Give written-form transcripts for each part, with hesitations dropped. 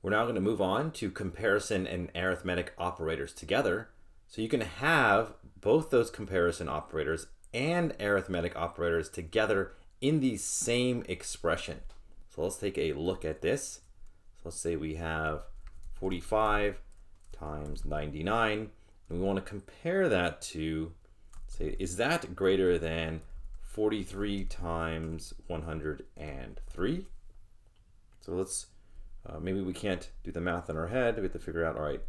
We're now going to move on to comparison and arithmetic operators together. So you can have both those comparison operators and arithmetic operators together in the same expression. So let's take a look at this. So let's say we have 45 times 99, and we want to compare that to, say, is that greater than 43 times 103? So let's, maybe we can't do the math in our head. We have to figure out, all right,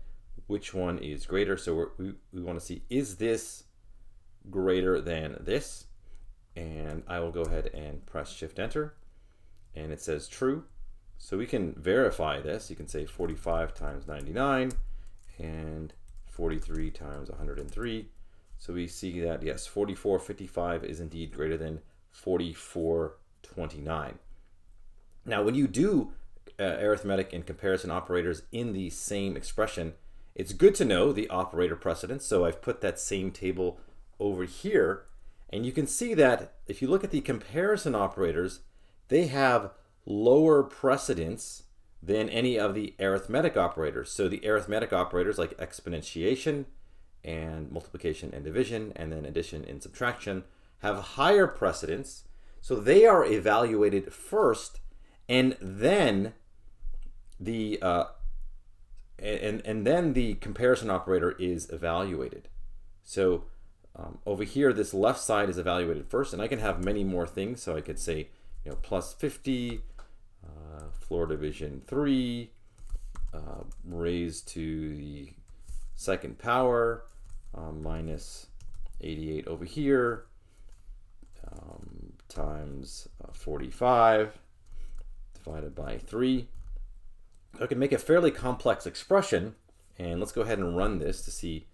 which one is greater. So we want to see, is this greater than this? And I will go ahead and press Shift Enter, and it says true. So we can verify this. You can say 45 times 99 and 43 times 103. So we see that, yes, 4455 is indeed greater than 4429. Now, when you do arithmetic and comparison operators in the same expression, it's good to know the operator precedence. So I've put that same table over here, and you can see that if you look at the comparison operators, they have lower precedence than any of the arithmetic operators. So the arithmetic operators like exponentiation and multiplication and division, and then addition and subtraction, have higher precedence. So they are evaluated first, and then the then the comparison operator is evaluated. So over here, this left side is evaluated first, and I can have many more things. So I could say, plus 50, floor division 3, raised to the second power, minus 88 over here, times 45 divided by 3. I can make a fairly complex expression, and let's go ahead and run this to see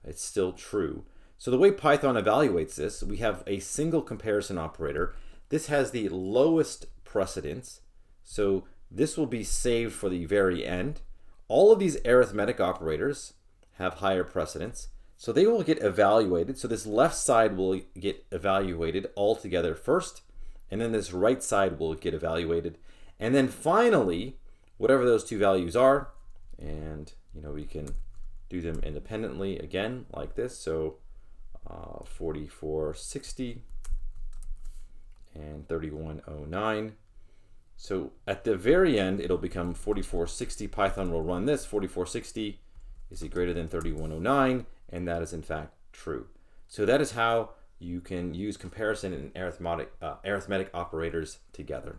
it's still true. So the way Python evaluates this, we have a single comparison operator. This has the lowest precedence, so this will be saved for the very end. All of these arithmetic operators have higher precedence, so they will get evaluated. So this left side will get evaluated all together first, and then this right side will get evaluated. And then finally, whatever those two values are, and we can do them independently again like this. So 4460 and 3109. So at the very end, it'll become 4460. Python will run this. 4460, is it greater than 3109? And that is in fact true. So that is how you can use comparison and arithmetic operators together.